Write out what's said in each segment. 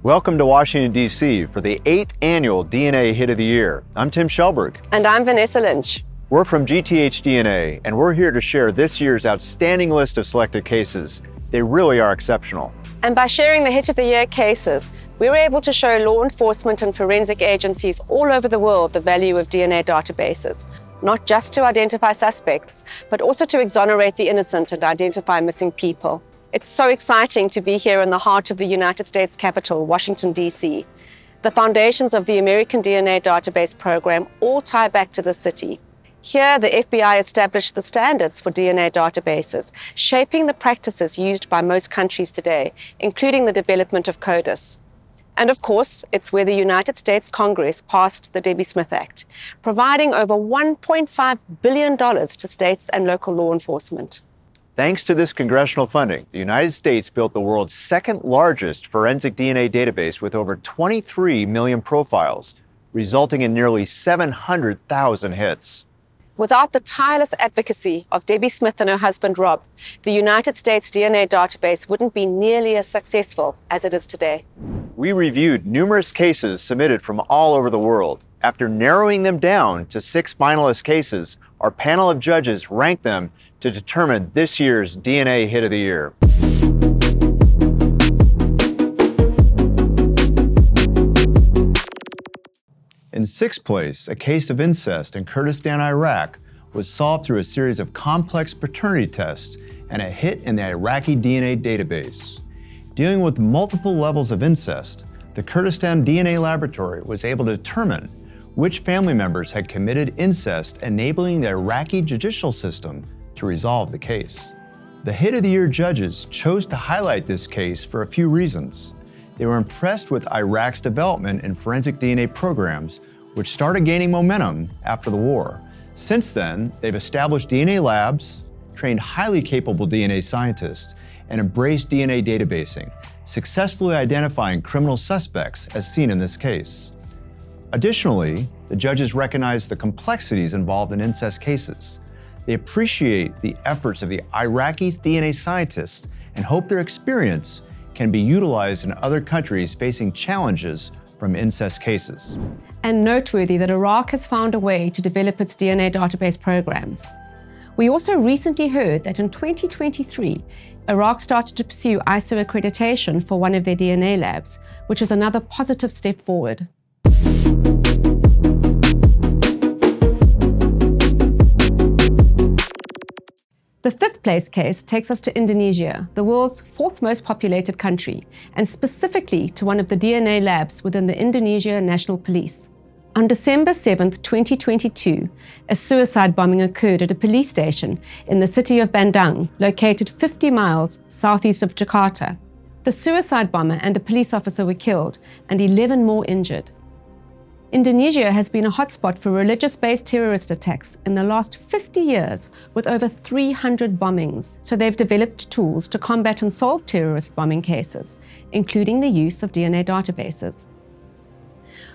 Welcome to Washington, D.C. for the 8th annual DNA Hit of the Year. I'm Tim Shelberg. And I'm Vanessa Lynch. We're from GTH DNA, and we're here to share this year's outstanding list of selected cases. They really are exceptional. And by sharing the Hit of the Year cases, we were able to show law enforcement and forensic agencies all over the world the value of DNA databases, not just to identify suspects, but also to exonerate the innocent and identify missing people. It's so exciting to be here in the heart of the United States capital, Washington, D.C. The foundations of the American DNA Database Program all tie back to the city. Here, the FBI established the standards for DNA databases, shaping the practices used by most countries today, including the development of CODIS. And of course, it's where the United States Congress passed the Debbie Smith Act, providing over $1.5 billion to states and local law enforcement. Thanks to this congressional funding, the United States built the world's second largest forensic DNA database with over 23 million profiles, resulting in nearly 700,000 hits. Without the tireless advocacy of Debbie Smith and her husband Rob, the United States DNA database wouldn't be nearly as successful as it is today. We reviewed numerous cases submitted from all over the world. After narrowing them down to 6 finalist cases, our panel of judges ranked them to determine this year's DNA Hit of the Year. In 6th place, a case of incest in Kurdistan, Iraq was solved through a series of complex paternity tests and a hit in the Iraqi DNA database. Dealing with multiple levels of incest, the Kurdistan DNA laboratory was able to determine which family members had committed incest, enabling the Iraqi judicial system to resolve the case. The Hit of the Year judges chose to highlight this case for a few reasons. They were impressed with Iraq's development in forensic DNA programs, which started gaining momentum after the war. Since then, they've established DNA labs, trained highly capable DNA scientists, and embraced DNA databasing, successfully identifying criminal suspects as seen in this case. Additionally, the judges recognize the complexities involved in incest cases. They appreciate the efforts of the Iraqi DNA scientists and hope their experience can be utilized in other countries facing challenges from incest cases. And noteworthy that Iraq has found a way to develop its DNA database programs. We also recently heard that in 2023, Iraq started to pursue ISO accreditation for one of their DNA labs, which is another positive step forward. The 5th place case takes us to Indonesia, the world's 4th most populated country, and specifically to one of the DNA labs within the Indonesia National Police. On December 7, 2022, a suicide bombing occurred at a police station in the city of Bandung, located 50 miles southeast of Jakarta. The suicide bomber and a police officer were killed, and 11 more injured. Indonesia has been a hotspot for religious-based terrorist attacks in the last 50 years, with over 300 bombings. So they've developed tools to combat and solve terrorist bombing cases, including the use of DNA databases.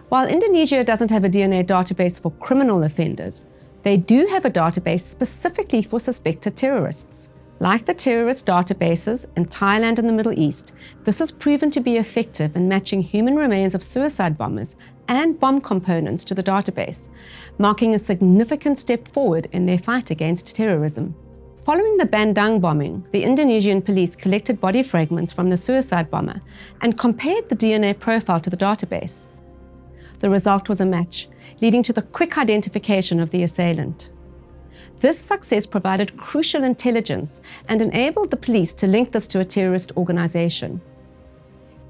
While Indonesia doesn't have a DNA database for criminal offenders, they do have a database specifically for suspected terrorists. Like the terrorist databases in Thailand and the Middle East, this has proven to be effective in matching human remains of suicide bombers and bomb components to the database, marking a significant step forward in their fight against terrorism. Following the Bandung bombing, the Indonesian police collected body fragments from the suicide bomber and compared the DNA profile to the database. The result was a match, leading to the quick identification of the assailant. This success provided crucial intelligence and enabled the police to link this to a terrorist organization.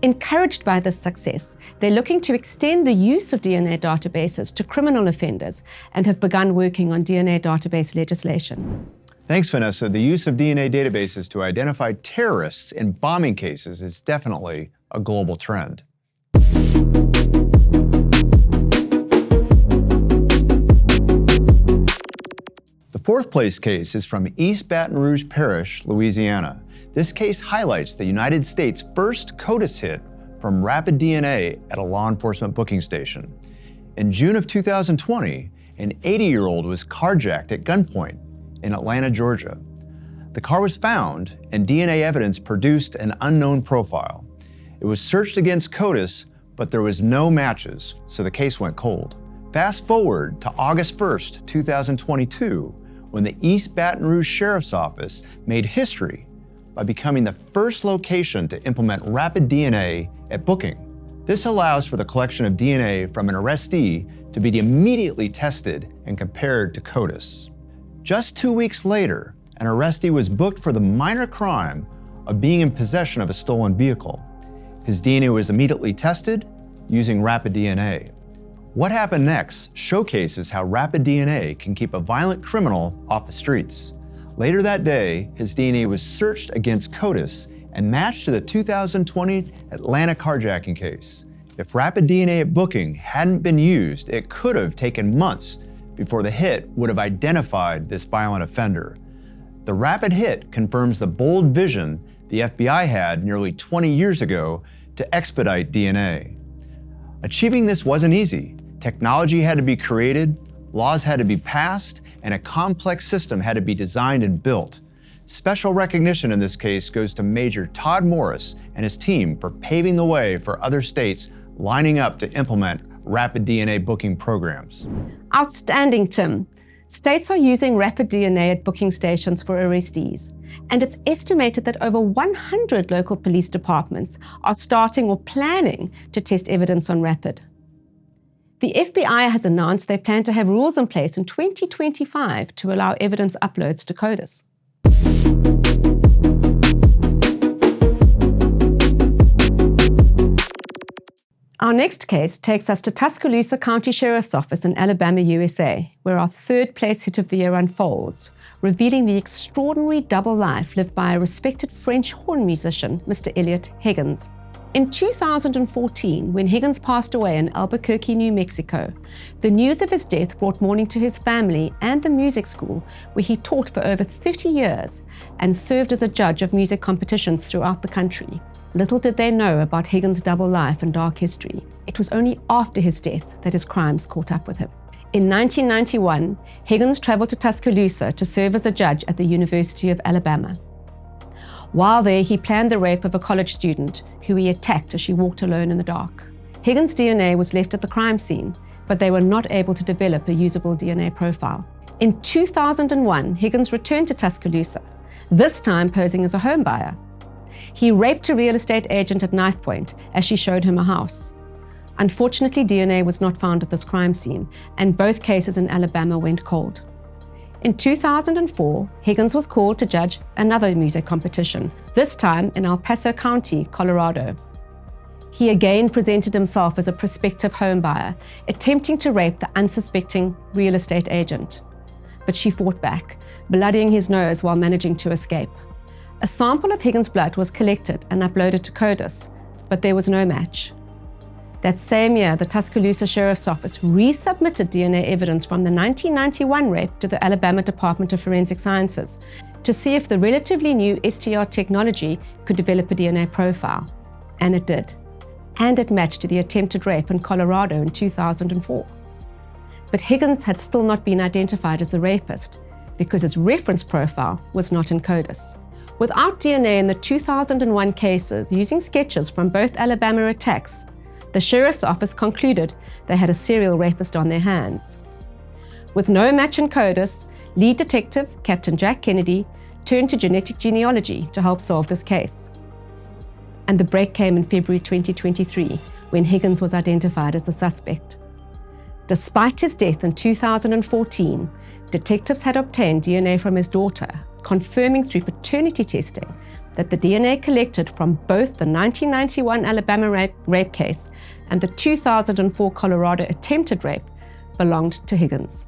Encouraged by this success, they're looking to extend the use of DNA databases to criminal offenders and have begun working on DNA database legislation. Thanks, Vanessa. The use of DNA databases to identify terrorists in bombing cases is definitely a global trend. The 4th place case is from East Baton Rouge Parish, Louisiana. This case highlights the United States' first CODIS hit from rapid DNA at a law enforcement booking station. In June of 2020, an 80-year-old was carjacked at gunpoint in Atlanta, Georgia. The car was found and DNA evidence produced an unknown profile. It was searched against CODIS, but there was no matches, so the case went cold. Fast forward to August 1st, 2022, when the East Baton Rouge Sheriff's Office made history by becoming the first location to implement rapid DNA at booking. This allows for the collection of DNA from an arrestee to be immediately tested and compared to CODIS. Just 2 weeks later, an arrestee was booked for the minor crime of being in possession of a stolen vehicle. His DNA was immediately tested using rapid DNA. What happened next showcases how rapid DNA can keep a violent criminal off the streets. Later that day, his DNA was searched against CODIS and matched to the 2020 Atlanta carjacking case. If rapid DNA at booking hadn't been used, it could have taken months before the hit would have identified this violent offender. The rapid hit confirms the bold vision the FBI had nearly 20 years ago to expedite DNA. Achieving this wasn't easy. Technology had to be created, laws had to be passed, and a complex system had to be designed and built. Special recognition in this case goes to Major Todd Morris and his team for paving the way for other states lining up to implement rapid DNA booking programs. Outstanding, Tim. States are using rapid DNA at booking stations for arrestees, and it's estimated that over 100 local police departments are starting or planning to test evidence on rapid. The FBI has announced they plan to have rules in place in 2025 to allow evidence uploads to CODIS. Our next case takes us to Tuscaloosa County Sheriff's Office in Alabama, USA, where our third place hit of the year unfolds, revealing the extraordinary double life lived by a respected French horn musician, Mr. Elliot Higgins. In 2014, when Higgins passed away in Albuquerque, New Mexico, the news of his death brought mourning to his family and the music school, where he taught for over 30 years and served as a judge of music competitions throughout the country. Little did they know about Higgins' double life and dark history. It was only after his death that his crimes caught up with him. In 1991, Higgins traveled to Tuscaloosa to serve as a judge at the University of Alabama. While there, he planned the rape of a college student who he attacked as she walked alone in the dark. Higgins' DNA was left at the crime scene, but they were not able to develop a usable DNA profile. In 2001, Higgins returned to Tuscaloosa, this time posing as a home buyer. He raped a real estate agent at knife point as she showed him a house. Unfortunately, DNA was not found at this crime scene, and both cases in Alabama went cold. In 2004, Higgins was called to judge another music competition, this time in El Paso County, Colorado. He again presented himself as a prospective homebuyer, attempting to rape the unsuspecting real estate agent. But she fought back, bloodying his nose while managing to escape. A sample of Higgins' blood was collected and uploaded to CODIS, but there was no match. That same year, the Tuscaloosa Sheriff's Office resubmitted DNA evidence from the 1991 rape to the Alabama Department of Forensic Sciences to see if the relatively new STR technology could develop a DNA profile. And it did. And it matched to the attempted rape in Colorado in 2004. But Higgins had still not been identified as the rapist because his reference profile was not in CODIS. Without DNA in the 2001 cases, using sketches from both Alabama attacks, the Sheriff's Office concluded they had a serial rapist on their hands. With no match in CODIS, lead detective Captain Jack Kennedy turned to genetic genealogy to help solve this case. And the break came in February 2023, when Higgins was identified as the suspect. Despite his death in 2014, detectives had obtained DNA from his daughter, confirming through paternity testing that the DNA collected from both the 1991 Alabama rape case and the 2004 Colorado attempted rape belonged to Higgins.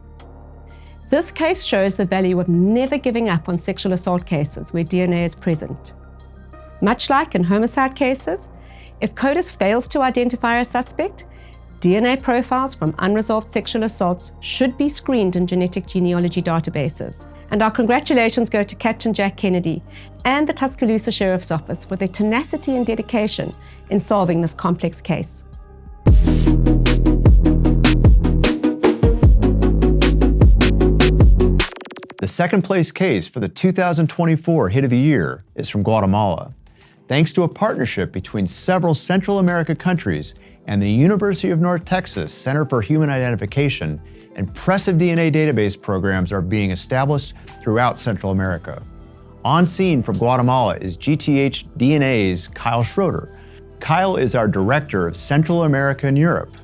This case shows the value of never giving up on sexual assault cases where DNA is present. Much like in homicide cases, if CODIS fails to identify a suspect, DNA profiles from unresolved sexual assaults should be screened in genetic genealogy databases. And our congratulations go to Captain Jack Kennedy and the Tuscaloosa Sheriff's Office for their tenacity and dedication in solving this complex case. The second place case for the 2024 Hit of the Year is from Guatemala. thanks to a partnership between several Central America countries and the University of North Texas Center for Human Identification, impressive DNA database programs are being established throughout Central America. On scene from Guatemala is GTH DNA's Kyle Schroeder. Kyle is our Director of Central America and Europe.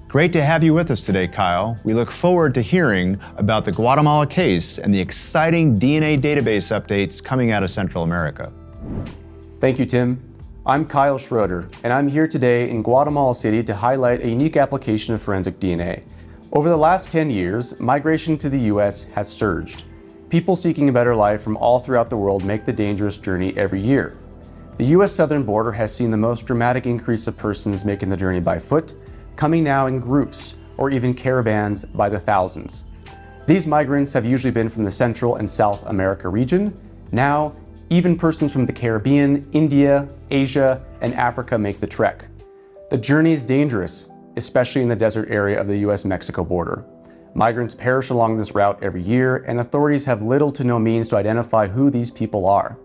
Great to have you with us today, Kyle. We look forward to hearing about the Guatemala case and the exciting DNA database updates coming out of Central America. Thank you, Tim. I'm Kyle Schroeder, and I'm here today in Guatemala City to highlight a unique application of forensic DNA. Over the last 10 years, migration to the U.S. has surged. People seeking a better life from all throughout the world make the dangerous journey every year. The U.S. southern border has seen the most dramatic increase of persons making the journey by foot, coming now in groups or even caravans by the thousands. These migrants have usually been from the Central and South America region. Now, even persons from the Caribbean, India, Asia, and Africa make the trek. The journey is dangerous, especially in the desert area of the US-Mexico border. Migrants perish along this route every year, and authorities have little to no means to identify who these people are.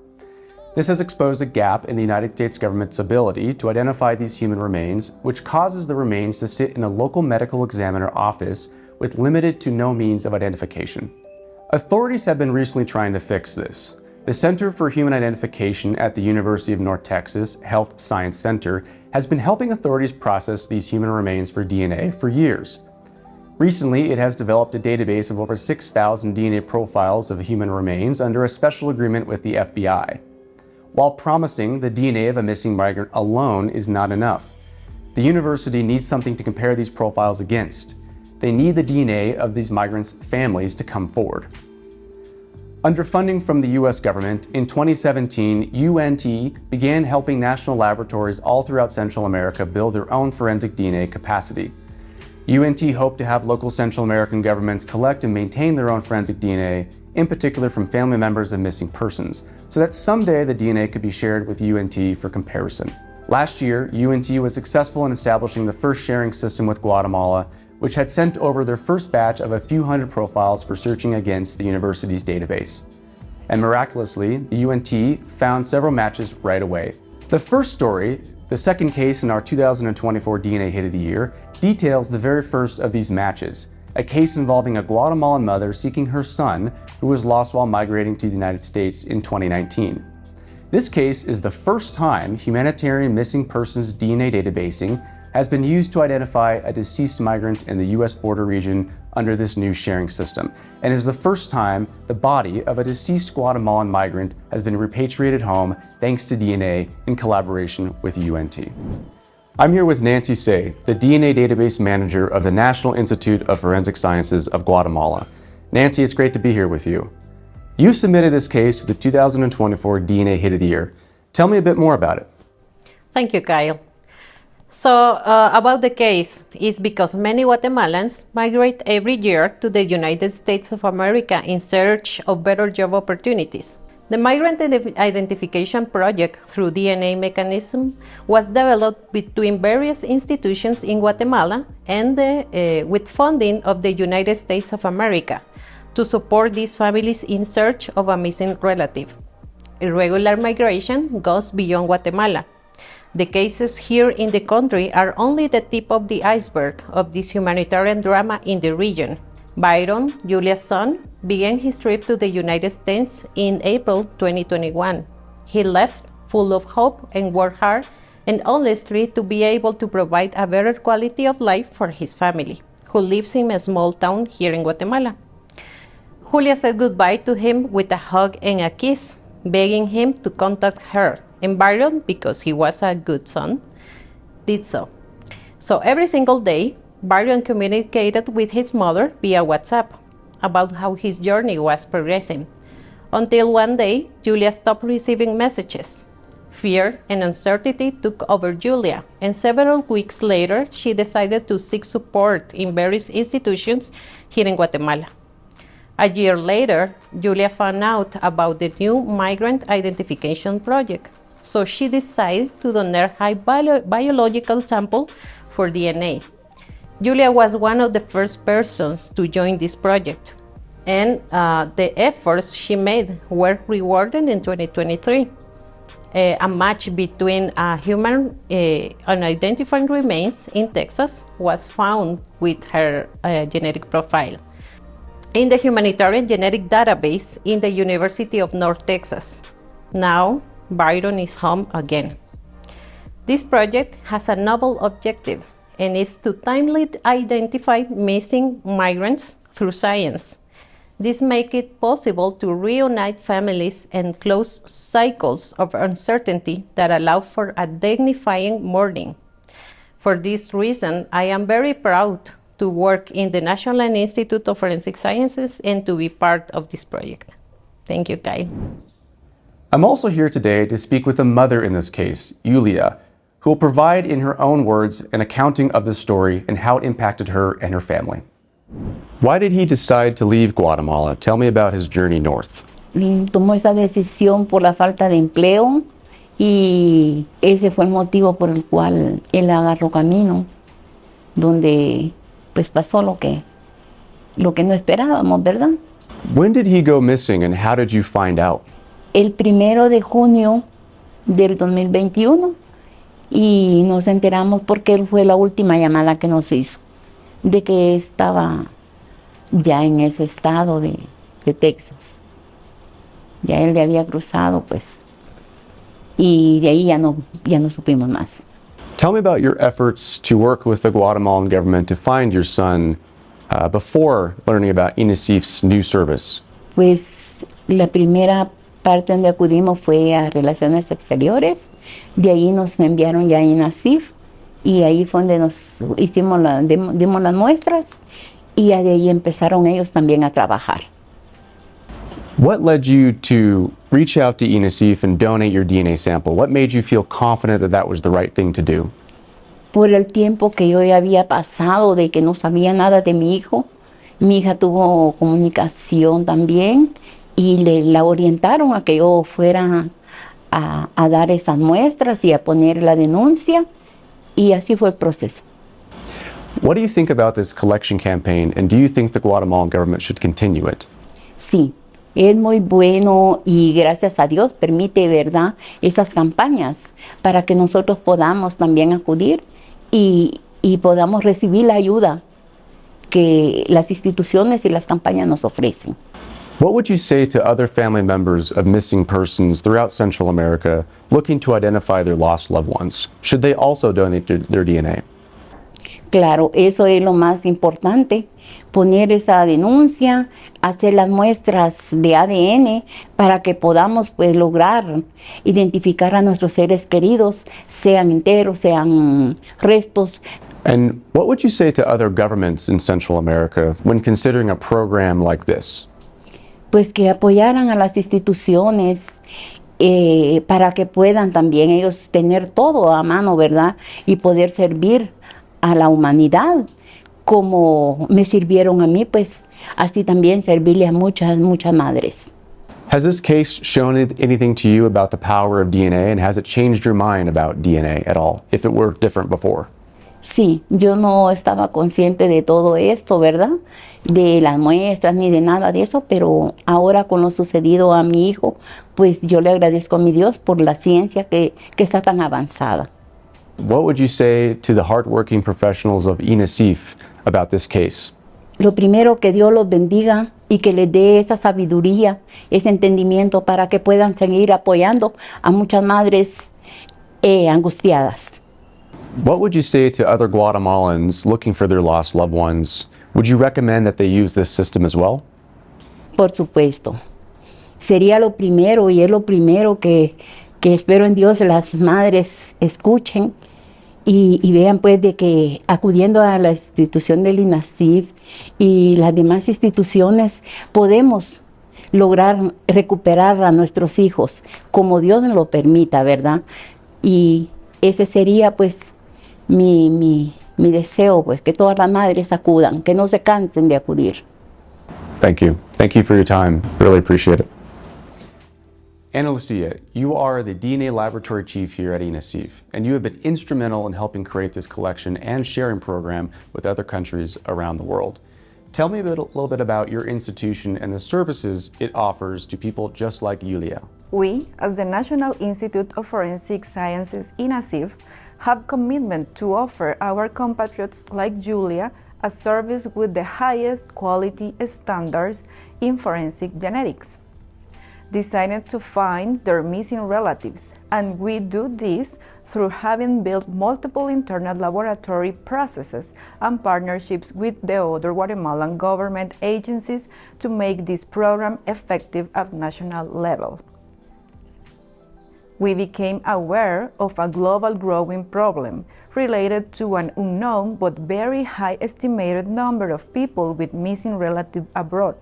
This has exposed a gap in the United States government's ability to identify these human remains, which causes the remains to sit in a local medical examiner office with limited to no means of identification. Authorities have been recently trying to fix this. The Center for Human Identification at the University of North Texas Health Science Center has been helping authorities process these human remains for DNA for years. Recently, it has developed a database of over 6,000 DNA profiles of human remains under a special agreement with the FBI. While promising the DNA of a missing migrant alone is not enough, the university needs something to compare these profiles against. They need the DNA of these migrants' families to come forward. Under funding from the US government, in 2017, UNT began helping national laboratories all throughout Central America build their own forensic DNA capacity. UNT hoped to have local Central American governments collect and maintain their own forensic DNA, in particular from family members of missing persons, so that someday the DNA could be shared with UNT for comparison. Last year, UNT was successful in establishing the first sharing system with Guatemala, which had sent over their first batch of a few hundred profiles for searching against the university's database. And miraculously, the UNT found several matches right away. The first story, the second case in our 2024 DNA Hit of the Year, details the very first of these matches, a case involving a Guatemalan mother seeking her son who was lost while migrating to the United States in 2019. This case is the first time humanitarian missing persons DNA databasing has been used to identify a deceased migrant in the U.S. border region under this new sharing system, and is the first time the body of a deceased Guatemalan migrant has been repatriated home thanks to DNA in collaboration with UNT. I'm here with Nancy Say, the DNA database manager of the National Institute of Forensic Sciences of Guatemala. Nancy, it's great to be here with you. You submitted this case to the 2024 DNA Hit of the Year. Tell me a bit more about it. Thank you, Kyle. So about the case is because many Guatemalans migrate every year to the United States of America in search of better job opportunities. The Migrant Identification Project through DNA mechanism was developed between various institutions in Guatemala and with funding of the United States of America to support these families in search of a missing relative. Irregular migration goes beyond Guatemala. The cases here in the country are only the tip of the iceberg of this humanitarian drama in the region. Byron, Julia's son, began his trip to the United States in April 2021. He left full of hope and worked hard and honestly to be able to provide a better quality of life for his family, who lives in a small town here in Guatemala. Julia said goodbye to him with a hug and a kiss, begging him to contact her. And Byron, because he was a good son, did so. So every single day, Byron communicated with his mother via WhatsApp about how his journey was progressing, until one day, Julia stopped receiving messages. Fear and uncertainty took over Julia, and several weeks later, she decided to seek support in various institutions here in Guatemala. A year later, Julia found out about the new Migrant Identification Project, so she decided to donate her biological sample for DNA. Julia was one of the first persons to join this project, and the efforts she made were rewarded in 2023. a match between human unidentified remains in Texas was found with her genetic profile in the humanitarian genetic database in the University of North Texas. Now, Byron is home again. This project has a novel objective and is to timely identify missing migrants through science. This makes it possible to reunite families and close cycles of uncertainty that allow for a dignifying mourning. For this reason, I am very proud to work in the National Institute of Forensic Sciences and to be part of this project. Thank you, Kyle. I'm also here today to speak with the mother in this case, Yulia, who will provide in her own words an accounting of the story and how it impacted her and her family. Why did he decide to leave Guatemala? Tell me about his journey north. Tomó esa decisión por la falta de empleo y ese fue el motivo por el cual él agarró camino, donde pues pasó lo que no esperábamos, ¿verdad? When did he go missing and how did you find out? El 1 de junio del 2021 y nos enteramos porque él fue la última llamada que nos hizo de que estaba ya en ese estado de Texas. Ya él le había cruzado, pues, y de ahí ya no supimos más. Tell me about your efforts to work with the Guatemalan government to find your son before learning about INASIF's new service. Pues la primera parte donde acudimos fue a Relaciones Exteriores, de ahí nos enviaron ya a INASIF y ahí fue donde nos dimos las muestras y de ahí empezaron ellos también a trabajar. What led you to reach out to INASIF and donate your DNA sample? What made you feel confident that that was the right thing to do? Por el tiempo que yo ya había pasado de que no sabía nada de mi hijo, mi hija tuvo comunicación también y la orientaron a que yo fuera a dar esas muestras y a poner la denuncia y así fue el proceso. What do you think about this collection campaign and do you think the Guatemalan government should continue it? Sí. Es muy bueno y gracias a Dios permite, ¿verdad?, esas campañas para que nosotros podamos también acudir y podamos recibir la ayuda que las instituciones y las campañas nos ofrecen. What would you say to other family members of missing persons throughout Central America looking to identify their lost loved ones? Should they also donate their DNA? Claro, eso es lo más importante, poner esa denuncia, hacer las muestras de ADN para que podamos pues lograr identificar a nuestros seres queridos, sean enteros, sean restos. And what would you say to other governments in Central America when considering a program like this? Pues que apoyaran a las instituciones para que puedan también ellos tener todo a mano, ¿verdad? Y poder servir a la humanidad, como me sirvieron a mí, pues así también servirle a muchas madres. Has this case shown anything to you about the power of DNA and has it changed your mind about DNA at all, if it were different before? Sí, yo no estaba consciente de todo esto, ¿verdad? De las muestras ni de nada de eso, pero ahora con lo sucedido a mi hijo, pues yo le agradezco a mi Dios por la ciencia que está tan avanzada. What would you say to the hardworking professionals of INASIF about this case? Lo primero, que Dios los bendiga y que les dé esa sabiduría, ese entendimiento para que puedan seguir apoyando a muchas madres angustiadas. What would you say to other Guatemalans looking for their lost loved ones? Would you recommend that they use this system as well? Por supuesto. Sería lo primero y es lo primero que espero en Dios las madres escuchen y vean pues de que acudiendo a la institución del INASIF y las demás instituciones podemos lograr recuperar a nuestros hijos como Dios nos lo permita, ¿verdad? Y ese sería pues mi deseo, pues que todas las madres acudan, que no se cansen de acudir. Thank you. Thank you for your time. Really appreciate it. Ana Lucia, you are the DNA laboratory chief here at INASIF, and you have been instrumental in helping create this collection and sharing program with other countries around the world. Tell me a little bit about your institution and the services it offers to people just like Yulia. We, as the National Institute of Forensic Sciences, INASIF, have commitment to offer our compatriots like Julia a service with the highest quality standards in forensic genetics, designed to find their missing relatives, and we do this through having built multiple internal laboratory processes and partnerships with the other Guatemalan government agencies to make this program effective at national level. We became aware of a global growing problem related to an unknown but very high estimated number of people with missing relatives abroad,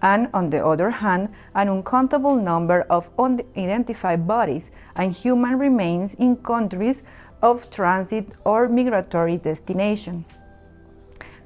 and on the other hand, an uncountable number of unidentified bodies and human remains in countries of transit or migratory destination.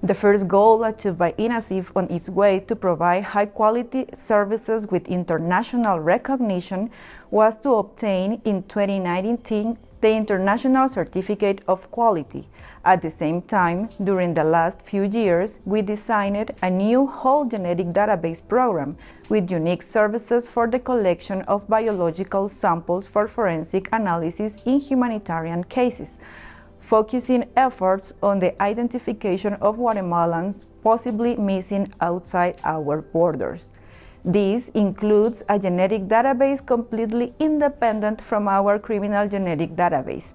The first goal achieved by INASIF on its way to provide high-quality services with international recognition was to obtain in 2019 the International Certificate of Quality. At the same time, during the last few years, we designed a new whole genetic database program with unique services for the collection of biological samples for forensic analysis in humanitarian cases, focusing efforts on the identification of Guatemalans possibly missing outside our borders. This includes a genetic database completely independent from our criminal genetic database,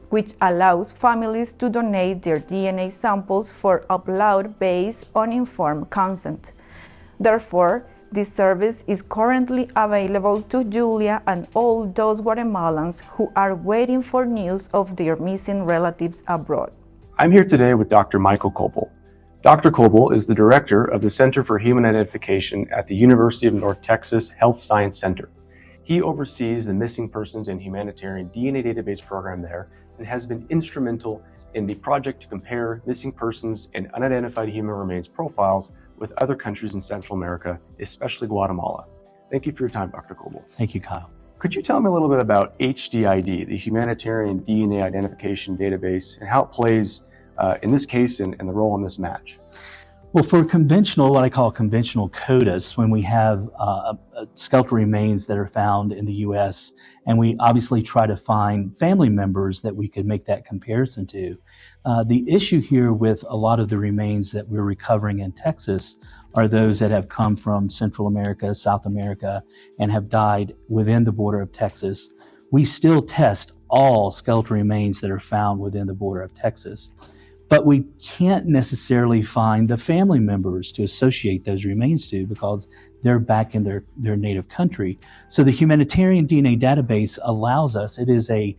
which allows families to donate their DNA samples for upload based on informed consent. Therefore, this service is currently available to Julia and all those Guatemalans who are waiting for news of their missing relatives abroad. I'm here today with Dr. Michael Kobel. Dr. Kobel is the director of the Center for Human Identification at the University of North Texas Health Science Center. He oversees the Missing Persons and Humanitarian DNA Database program there and has been instrumental in the project to compare missing persons and unidentified human remains profiles with other countries in Central America, especially Guatemala. Thank you for your time, Dr. Kobel. Thank you, Kyle. Could you tell me a little bit about HDID, the Humanitarian DNA Identification Database, and how it plays in this case and the role in this match? Well, for conventional, what I call conventional CODIS, when we have skeletal remains that are found in the U.S., and we obviously try to find family members that we could make that comparison to, the issue here with a lot of the remains that we're recovering in Texas are those that have come from Central America, South America, and have died within the border of Texas. We still test all skeletal remains that are found within the border of Texas. But we can't necessarily find the family members to associate those remains to because they're back in their native country. So the humanitarian DNA database allows us, it is a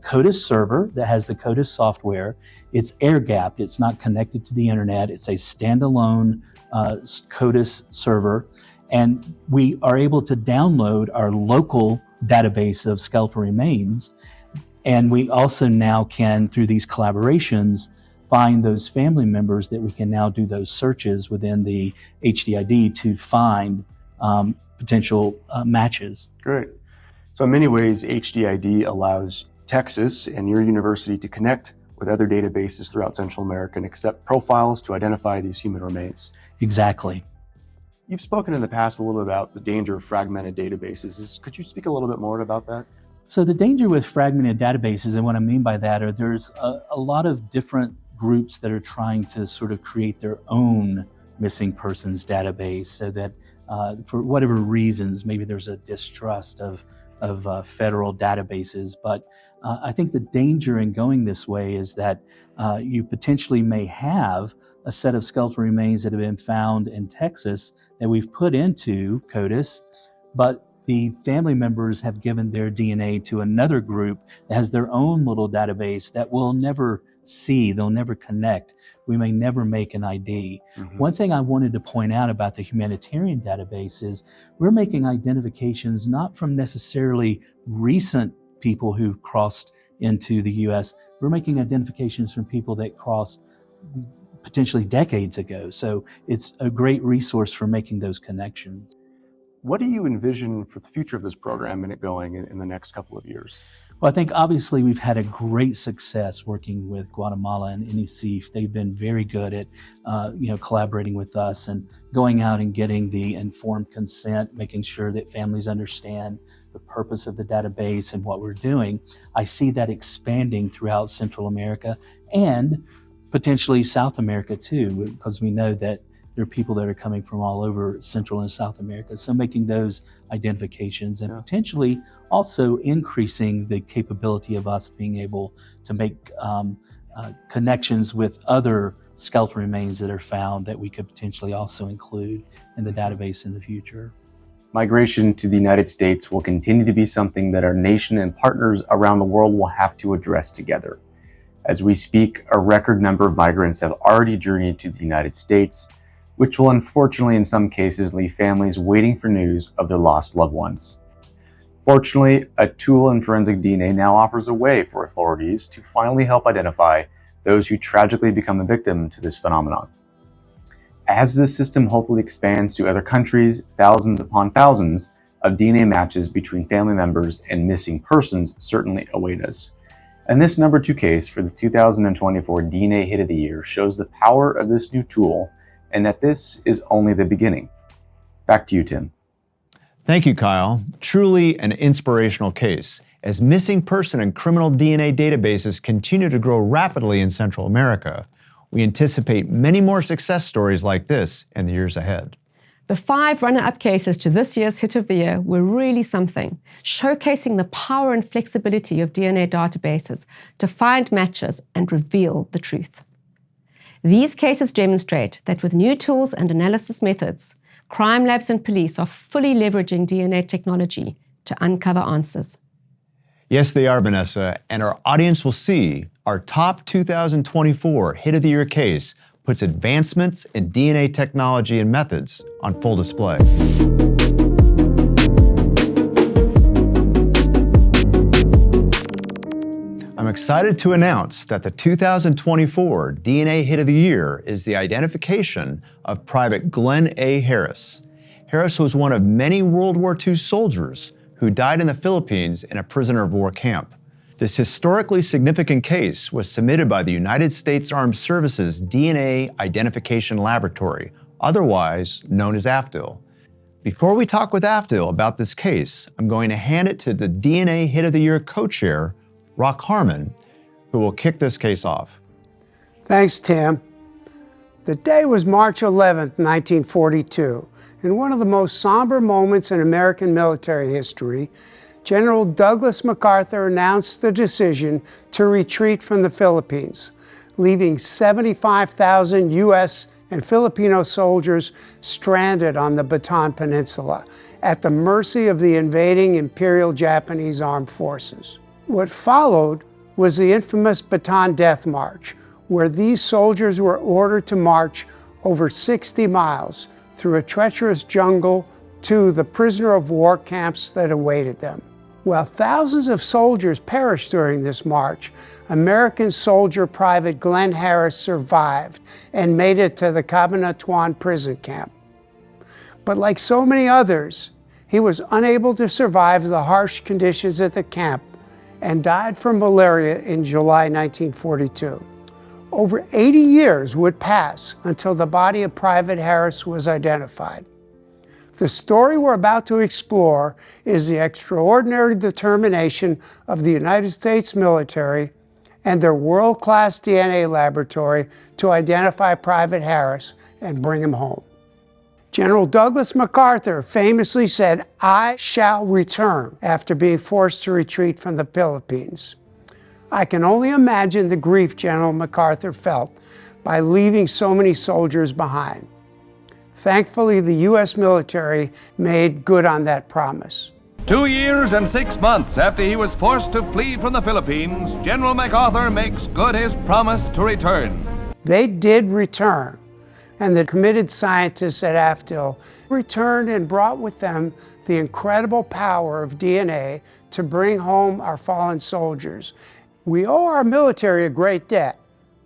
CODIS server that has the CODIS software. It's air-gapped, it's not connected to the internet, it's a standalone CODIS server. And we are able to download our local database of skeletal remains. And we also now can, through these collaborations, find those family members that we can now do those searches within the HDID to find potential matches. Great. So in many ways, HDID allows Texas and your university to connect with other databases throughout Central America and accept profiles to identify these human remains. Exactly. You've spoken in the past a little about the danger of fragmented databases. Could you speak a little bit more about that? So the danger with fragmented databases, and what I mean by that are there's a lot of different groups that are trying to sort of create their own missing persons database so that for whatever reasons, maybe there's a distrust of federal databases. But I think the danger in going this way is that you potentially may have a set of skeletal remains that have been found in Texas that we've put into CODIS, but the family members have given their DNA to another group that has their own little database that we'll never see, they'll never connect. We may never make an ID. Mm-hmm. One thing I wanted to point out about the humanitarian database is we're making identifications not from necessarily recent people who've crossed into the U.S. We're making identifications from people that crossed potentially decades ago. So it's a great resource for making those connections. What do you envision for the future of this program and it going in the next couple of years? Well, I think obviously we've had a great success working with Guatemala and UNICEF. They've been very good at, collaborating with us and going out and getting the informed consent, making sure that families understand the purpose of the database and what we're doing. I see that expanding throughout Central America and potentially South America too, because we know that there are people that are coming from all over Central and South America. So making those identifications and potentially also increasing the capability of us being able to make connections with other skeletal remains that are found that we could potentially also include in the database in the future. Migration to the United States will continue to be something that our nation and partners around the world will have to address together. As we speak, a record number of migrants have already journeyed to the United States, which will unfortunately in some cases leave families waiting for news of their lost loved ones. Fortunately, a tool in forensic DNA now offers a way for authorities to finally help identify those who tragically become a victim to this phenomenon. As this system hopefully expands to other countries, thousands upon thousands of DNA matches between family members and missing persons certainly await us. And this number 2 case for the 2024 DNA Hit of the Year shows the power of this new tool and that this is only the beginning. Back to you, Tim. Thank you, Kyle. Truly an inspirational case. As missing person and criminal DNA databases continue to grow rapidly in Central America, we anticipate many more success stories like this in the years ahead. The 5 runner-up cases to this year's Hit of the Year were really something, showcasing the power and flexibility of DNA databases to find matches and reveal the truth. These cases demonstrate that with new tools and analysis methods, crime labs and police are fully leveraging DNA technology to uncover answers. Yes, they are, Vanessa, and our audience will see our top 2024 Hit of the Year case puts advancements in DNA technology and methods on full display. I'm excited to announce that the 2024 DNA Hit of the Year is the identification of Private Glenn A. Harris. Harris was one of many World War II soldiers who died in the Philippines in a prisoner of war camp. This historically significant case was submitted by the United States Armed Services DNA Identification Laboratory, otherwise known as AFDIL. Before we talk with AFDIL about this case, I'm going to hand it to the DNA Hit of the Year co-chair, Rock Harmon, who will kick this case off. Thanks, Tim. The day was March 11th, 1942. In one of the most somber moments in American military history, General Douglas MacArthur announced the decision to retreat from the Philippines, leaving 75,000 U.S. and Filipino soldiers stranded on the Bataan Peninsula at the mercy of the invading Imperial Japanese Armed Forces. What followed was the infamous Bataan Death March, where these soldiers were ordered to march over 60 miles through a treacherous jungle to the prisoner of war camps that awaited them. While thousands of soldiers perished during this march, American soldier Private Glenn Harris survived and made it to the Cabanatuan prison camp. But like so many others, he was unable to survive the harsh conditions at the camp and died from malaria in July 1942. Over 80 years would pass until the body of Private Harris was identified. The story we're about to explore is the extraordinary determination of the United States military and their world-class DNA laboratory to identify Private Harris and bring him home. General Douglas MacArthur famously said, "I shall return," after being forced to retreat from the Philippines. I can only imagine the grief General MacArthur felt by leaving so many soldiers behind. Thankfully, the U.S. military made good on that promise. 2 years and 6 months after he was forced to flee from the Philippines, General MacArthur makes good his promise to return. They did return, and the committed scientists at AFDIL returned and brought with them the incredible power of DNA to bring home our fallen soldiers. We owe our military a great debt.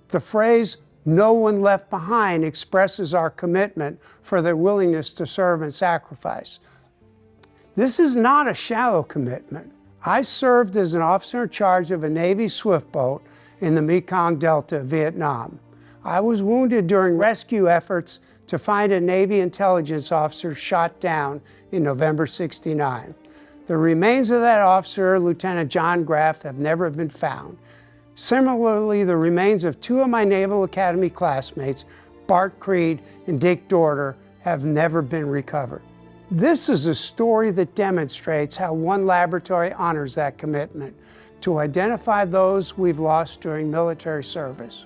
The phrase, "no one left behind," expresses our commitment for their willingness to serve and sacrifice. This is not a shallow commitment. I served as an officer in charge of a Navy swift boat in the Mekong Delta, Vietnam. I was wounded during rescue efforts to find a Navy intelligence officer shot down in November '69. The remains of that officer, Lieutenant John Graff, have never been found. Similarly, the remains of two of my Naval Academy classmates, Bart Creed and Dick Dorter, have never been recovered. This is a story that demonstrates how one laboratory honors that commitment to identify those we've lost during military service.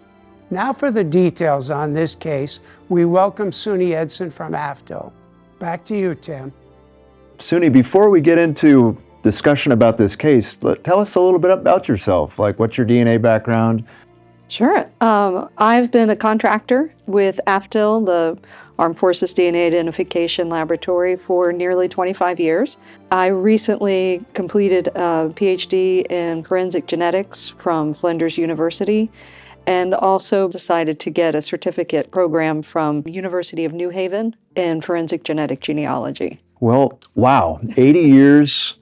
Now for the details on this case, we welcome Suni Edson from AFTO. Back to you, Tim. Suni, before we get into discussion about this case, tell us a little bit about yourself, like what's your DNA background? Sure. I've been a contractor with AFTIL, the Armed Forces DNA Identification Laboratory, for nearly 25 years. I recently completed a PhD in forensic genetics from Flinders University, and also decided to get a certificate program from University of New Haven in forensic genetic genealogy. Well, wow, 80 years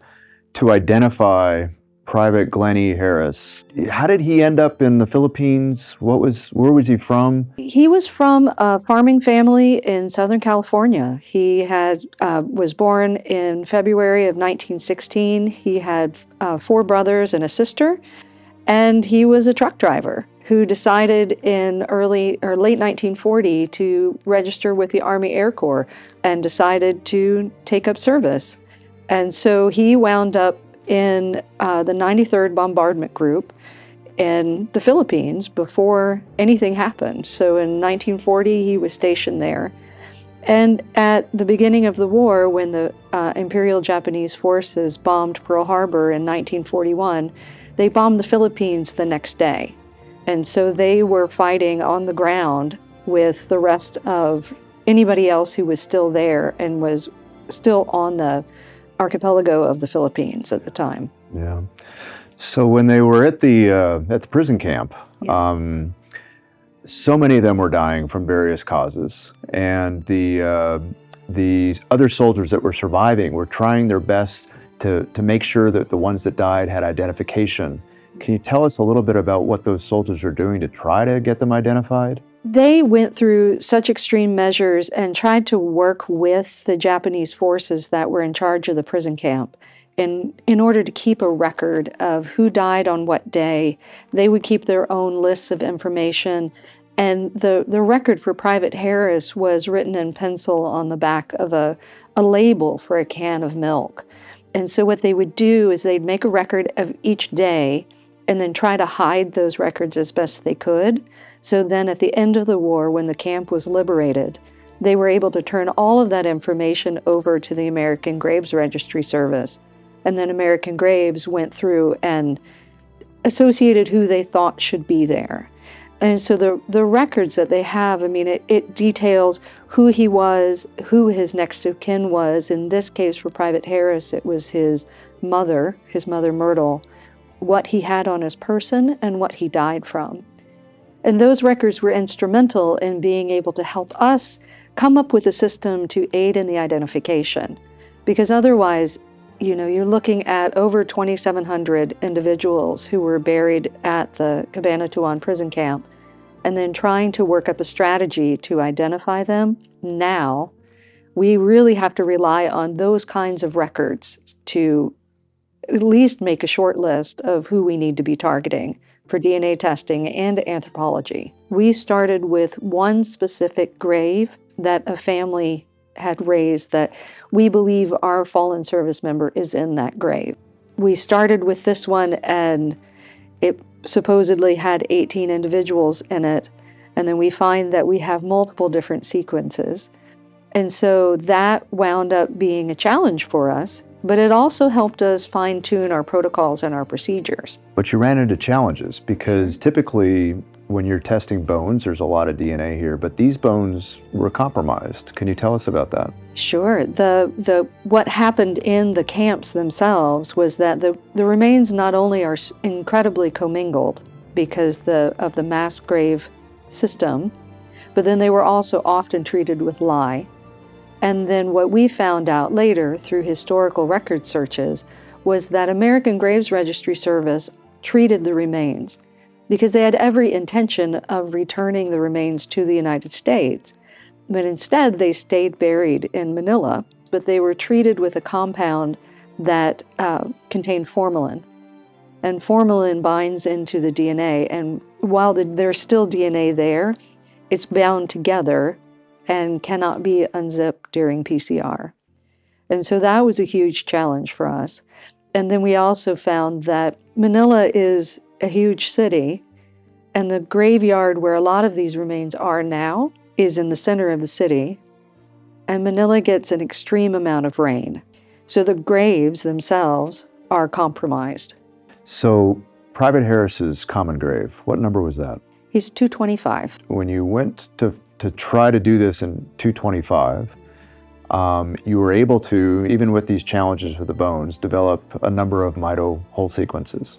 to identify Private Glennie Harris. How did he end up in the Philippines? Where was he from? He was from a farming family in Southern California. He was born in February of 1916. He had 4 brothers and a sister, and he was a truck driver who decided in late 1940 to register with the Army Air Corps and decided to take up service. And so he wound up in the 93rd Bombardment Group in the Philippines before anything happened. So in 1940, he was stationed there. And at the beginning of the war, when the Imperial Japanese forces bombed Pearl Harbor in 1941, they bombed the Philippines the next day. And so they were fighting on the ground with the rest of anybody else who was still there and was still on the archipelago of the Philippines at the time. Yeah. So when they were at the prison camp, Yes. So many of them were dying from various causes, and the other soldiers that were surviving were trying their best to make sure that the ones that died had identification. Can you tell us a little bit about what those soldiers are doing to try to get them identified? They went through such extreme measures and tried to work with the Japanese forces that were in charge of the prison camp. In order to keep a record of who died on what day, they would keep their own lists of information. And the record for Private Harris was written in pencil on the back of a label for a can of milk. And so what they would do is they'd make a record of each day and then try to hide those records as best they could. So then at the end of the war, when the camp was liberated, they were able to turn all of that information over to the American Graves Registry Service. And then American Graves went through and associated who they thought should be there. And so the records that they have, I mean, it details who he was, who his next of kin was. In this case, for Private Harris, it was his mother Myrtle, what he had on his person, and what he died from. And those records were instrumental in being able to help us come up with a system to aid in the identification. Because otherwise, you're looking at over 2,700 individuals who were buried at the Cabanatuan prison camp, and then trying to work up a strategy to identify them. Now, we really have to rely on those kinds of records to at least make a short list of who we need to be targeting for DNA testing and anthropology. We started with one specific grave that a family had raised that we believe our fallen service member is in that grave. We started with this one, and it supposedly had 18 individuals in it, and then we find that we have multiple different sequences. And so that wound up being a challenge for us, but it also helped us fine-tune our protocols and our procedures. But you ran into challenges because typically when you're testing bones, there's a lot of DNA here, but these bones were compromised. Can you tell us about that? Sure. What happened in the camps themselves was that the remains not only are incredibly commingled because of the mass grave system, but then they were also often treated with lye. And then what we found out later through historical record searches was that American Graves Registry Service treated the remains because they had every intention of returning the remains to the United States. But instead, they stayed buried in Manila, but they were treated with a compound that contained formalin. And formalin binds into the DNA, and while there's still DNA there, it's bound together and cannot be unzipped during PCR. And so that was a huge challenge for us. And then we also found that Manila is a huge city, and the graveyard where a lot of these remains are now is in the center of the city, and Manila gets an extreme amount of rain. So the graves themselves are compromised. So Private Harris's common grave, what number was that? He's 225. When you went to try to do this in 225, you were able to, even with these challenges with the bones, develop a number of mito whole sequences.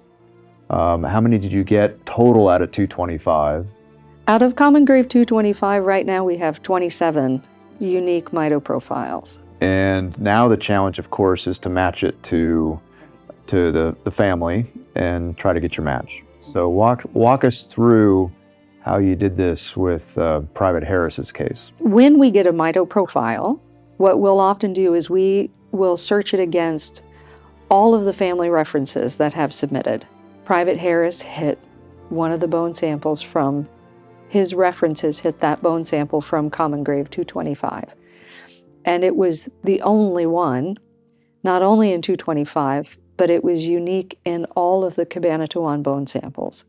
How many did you get total out of 225? Out of Common Grave 225, right now we have 27 unique mito profiles. And now the challenge, of course, is to match it to the family and try to get your match. So walk us through how you did this with Private Harris's case. When we get a mito profile, what we'll often do is we will search it against all of the family references that have submitted. Private Harris hit one of the bone samples from, his references hit that bone sample from Common Grave 225. And it was the only one, not only in 225, but it was unique in all of the Cabanatuan bone samples,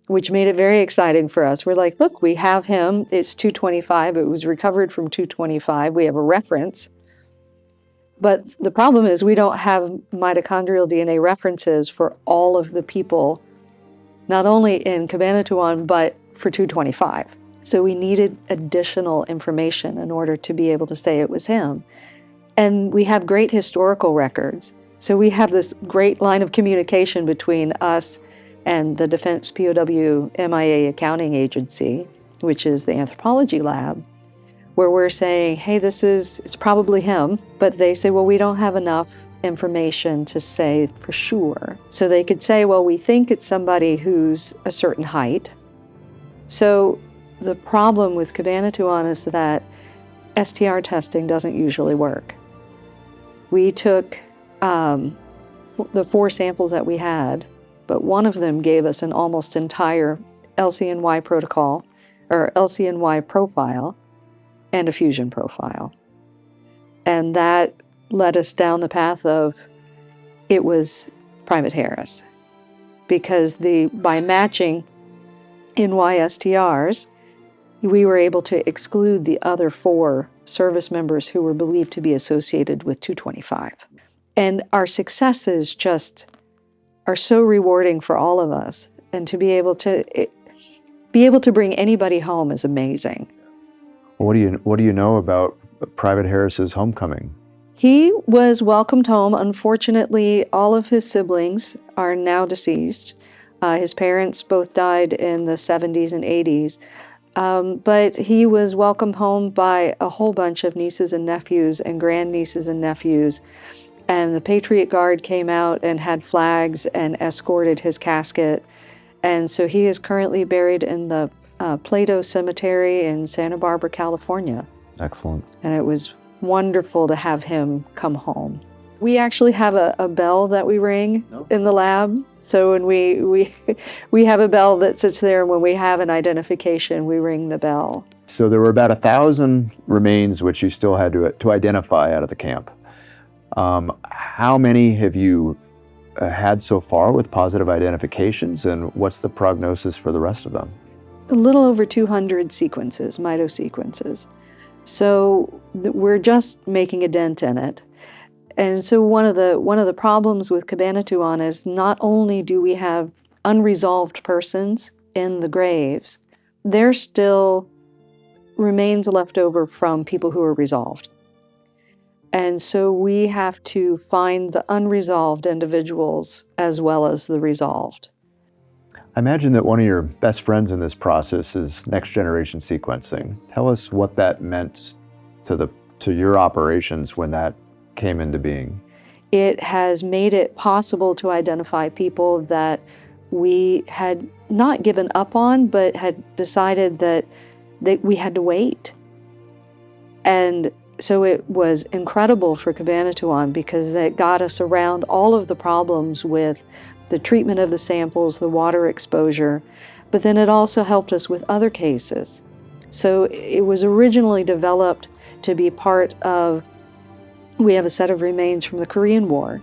which made it very exciting for us. We're like, look, we have him, it's 225, it was recovered from 225, we have a reference. But the problem is we don't have mitochondrial DNA references for all of the people, not only in Cabanatuan, but for 225. So we needed additional information in order to be able to say it was him. And we have great historical records. So we have this great line of communication between us and the Defense POW MIA Accounting Agency, which is the anthropology lab, where we're saying, hey, it's probably him. But they say, well, we don't have enough information to say for sure. So they could say, well, we think it's somebody who's a certain height. So the problem with Cabanatuan is that STR testing doesn't usually work. We took the 4 samples that we had, but one of them gave us an almost entire LCNY protocol, or LCNY profile, and a fusion profile. And that led us down the path of it was Private Harris. Because by matching NY-STRs, we were able to exclude the other 4 service members who were believed to be associated with 225. And our successes just are so rewarding for all of us. And to be able to bring anybody home is amazing. What do you know about Private Harris's homecoming? He was welcomed home. Unfortunately, all of his siblings are now deceased. His parents both died in the 70s and 80s. But he was welcomed home by a whole bunch of nieces and nephews and grandnieces and nephews. And the Patriot Guard came out and had flags and escorted his casket. And so he is currently buried in the Plato Cemetery in Santa Barbara, California. Excellent. And it was wonderful to have him come home. We actually have a bell that we ring in the lab. So when we have a bell that sits there, and when we have an identification, we ring the bell. So there were about 1,000 remains which you still had to identify out of the camp. How many have you had so far with positive identifications, and what's the prognosis for the rest of them? A little over 200 sequences, mito sequences. So we're just making a dent in it. And so one of the problems with Cabanatuan is not only do we have unresolved persons in the graves, there's still remains left over from people who are resolved. And so we have to find the unresolved individuals as well as the resolved. I imagine that one of your best friends in this process is next generation sequencing. Tell us what that meant to the to your operations when that came into being? It has made it possible to identify people that we had not given up on, but had decided that we had to wait. And so it was incredible for Cabanatuan because that got us around all of the problems with the treatment of the samples, the water exposure, but then it also helped us with other cases. So it was originally developed to be part of, we have a set of remains from the Korean War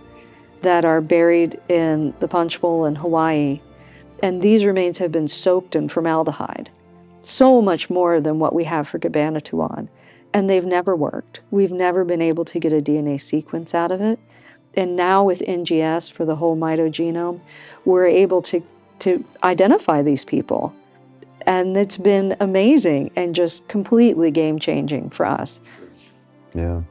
that are buried in the Punch Bowl in Hawaii. And these remains have been soaked in formaldehyde, so much more than what we have for Cabanatuan. And they've never worked. We've never been able to get a DNA sequence out of it. And now with NGS for the whole mitogenome, we're able to identify these people. And it's been amazing and just completely game-changing for us. Yeah.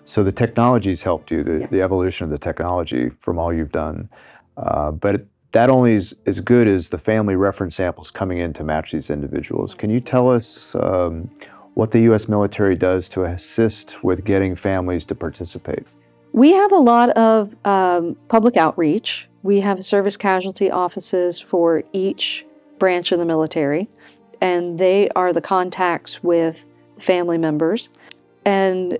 So the technology's helped you, the evolution of the technology from all you've done. But that only is as good as the family reference samples coming in to match these individuals. Can you tell us what the U.S. military does to assist with getting families to participate? We have a lot of public outreach. We have service casualty offices for each branch of the military, and they are the contacts with family members. And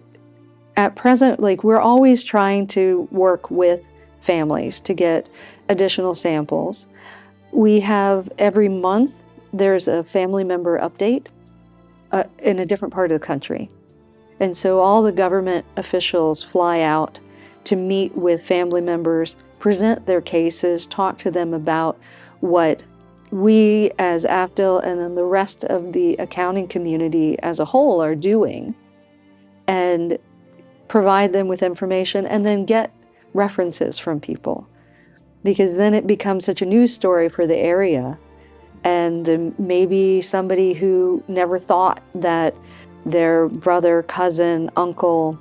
at present, we're always trying to work with families to get additional samples. We have every month, there's a family member update in a different part of the country. And so all the government officials fly out to meet with family members, present their cases, talk to them about what we as AFDL and then the rest of the accounting community as a whole are doing, and provide them with information and then get references from people. Because then it becomes such a news story for the area. And then maybe somebody who never thought that their brother, cousin, uncle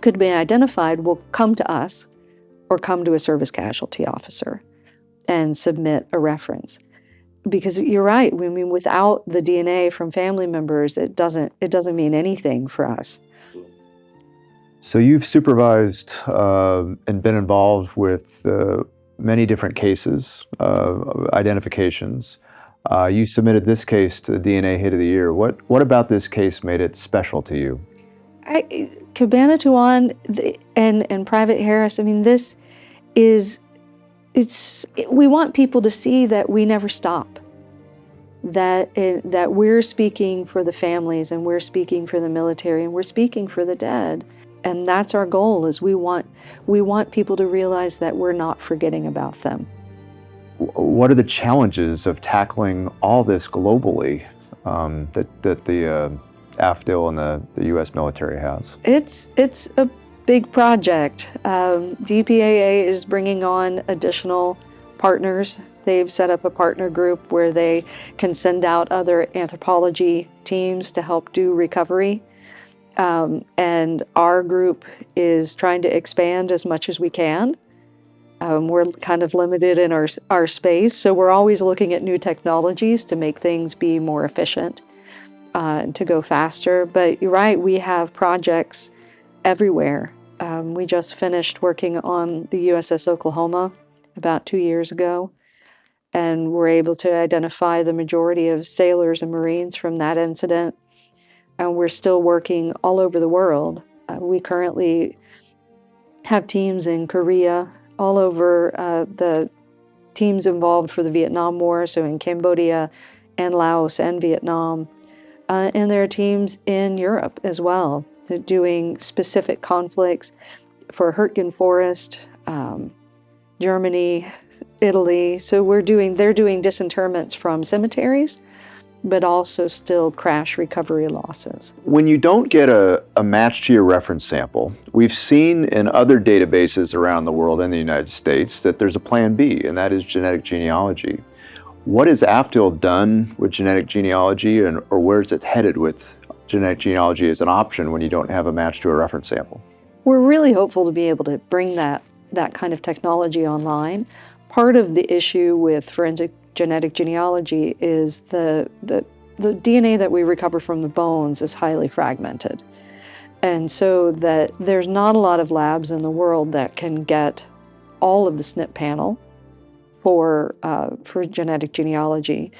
could be identified will come to us or come to a service casualty officer and submit a reference. Because you're right, I mean, without the DNA from family members, it doesn't mean anything for us. So you've supervised and been involved with many different cases, identifications. You submitted this case to the DNA Hit of the Year. What about this case made it special to you? Cabanatuan and Private Harris, I mean, this is, we want people to see that we never stop, that we're speaking for the families and we're speaking for the military and we're speaking for the dead. And that's our goal, is we want people to realize that we're not forgetting about them. What are the challenges of tackling all this globally that the AFDL and the U.S. military has? It's a big project. DPAA is bringing on additional partners. They've set up a partner group where they can send out other anthropology teams to help do recovery. And our group is trying to expand as much as we can. We're kind of limited in our space, so we're always looking at new technologies to make things be more efficient and to go faster. But you're right, we have projects everywhere. We just finished working on the USS Oklahoma about 2 years ago, and we're able to identify the majority of sailors and Marines from that incident. And we're still working all over the world. We currently have teams in Korea, all over the teams involved for the Vietnam War, so in Cambodia and Laos and Vietnam. And there are teams in Europe as well. They're doing specific conflicts for Hurtgen Forest, Germany, Italy. So they're doing disinterments from cemeteries, but also still crash recovery losses. When you don't get a match to your reference sample, we've seen in other databases around the world and the United States that there's a plan B, and that is genetic genealogy. What has AFDL done with genetic genealogy, or where is it headed with genetic genealogy as an option when you don't have a match to a reference sample? We're really hopeful to be able to bring that kind of technology online. Part of the issue with forensic genetic genealogy is the DNA that we recover from the bones is highly fragmented. And so that there's not a lot of labs in the world that can get all of the SNP panel for genetic genealogy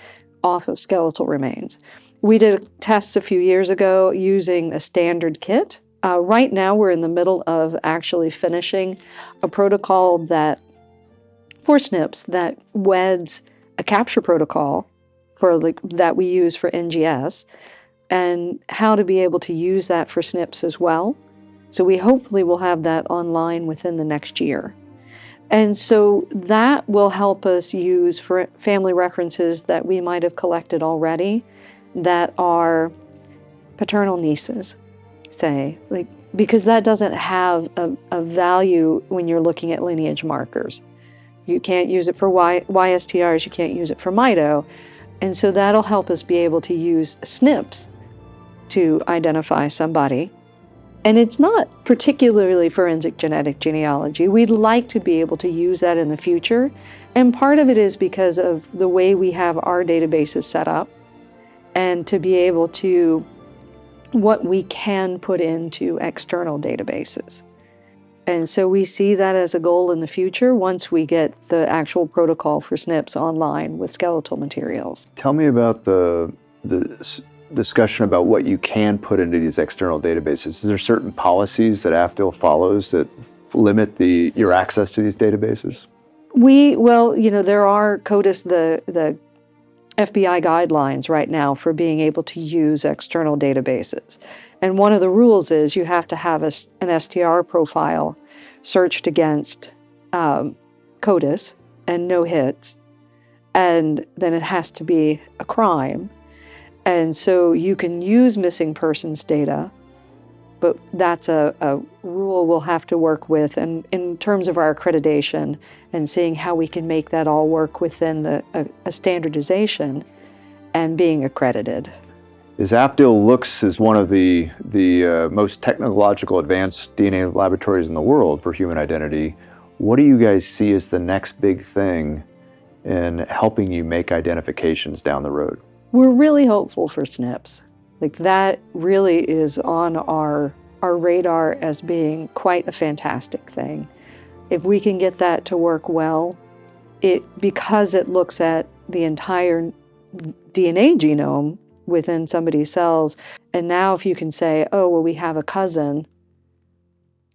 off of skeletal remains. We did tests a few years ago using a standard kit. Right now we're in the middle of actually finishing a protocol that for SNPs that weds a capture protocol that we use for NGS, and how to be able to use that for SNPs as well. So we hopefully will have that online within the next year. And so that will help us use for family references that we might have collected already that are paternal nieces, say, because that doesn't have a value when you're looking at lineage markers. You can't use it for YSTRs, you can't use it for MITO. And so that'll help us be able to use SNPs to identify somebody. And it's not particularly forensic genetic genealogy. We'd like to be able to use that in the future. And part of it is because of the way we have our databases set up and to be able to, what we can put into external databases. And so we see that as a goal in the future once we get the actual protocol for SNPs online with skeletal materials. Tell me about the discussion about what you can put into these external databases. Is there certain policies that AFDIL follows that limit your access to these databases? There are CODIS, the FBI guidelines right now for being able to use external databases. And one of the rules is you have to have an STR profile searched against CODIS and no HIDS. And then it has to be a crime. And so you can use missing persons data, but that's a rule we'll have to work with. And in terms of our accreditation and seeing how we can make that all work within a standardization and being accredited. As AFDIL looks as one of the most technological advanced DNA laboratories in the world for human identity, what do you guys see as the next big thing in helping you make identifications down the road? We're really hopeful for SNPs. That really is on our radar as being quite a fantastic thing. If we can get that to work well, because it looks at the entire DNA genome within somebody's cells, and now if you can say, oh, well, we have a cousin,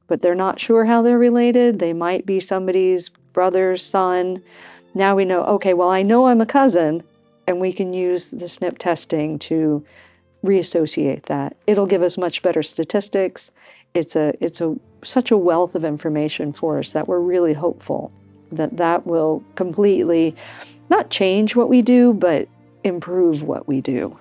but they're not sure how they're related, they might be somebody's brother's son. Now we know, okay, well, I know I'm a cousin, and we can use the SNP testing to reassociate that. It'll give us much better statistics. It's such a wealth of information for us that we're really hopeful that will completely not change what we do, but improve what we do.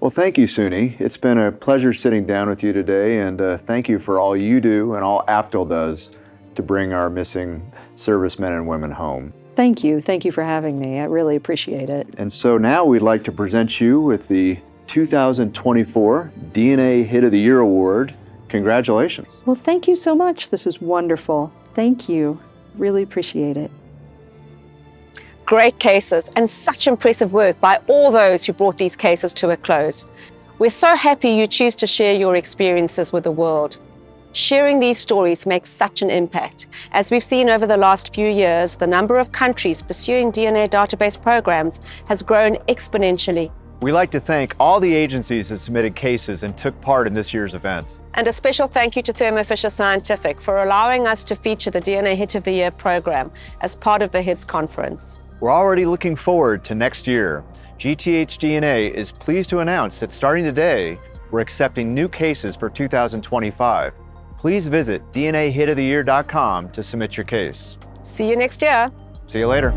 Well, thank you, Suni. It's been a pleasure sitting down with you today, and thank you for all you do and all AFDIL does to bring our missing servicemen and women home. Thank you. Thank you for having me. I really appreciate it. And so now we'd like to present you with the 2024 DNA Hit of the Year Award. Congratulations. Well, thank you so much. This is wonderful. Thank you. Really appreciate it. Great cases and such impressive work by all those who brought these cases to a close. We're so happy you choose to share your experiences with the world. Sharing these stories makes such an impact. As we've seen over the last few years, the number of countries pursuing DNA database programs has grown exponentially. We'd like to thank all the agencies that submitted cases and took part in this year's event. And a special thank you to Thermo Fisher Scientific for allowing us to feature the DNA Hit of the Year program as part of the HIDS conference. We're already looking forward to next year. GTH DNA is pleased to announce that starting today, we're accepting new cases for 2025. Please visit DNAHitoftheyear.com to submit your case. See you next year. See you later.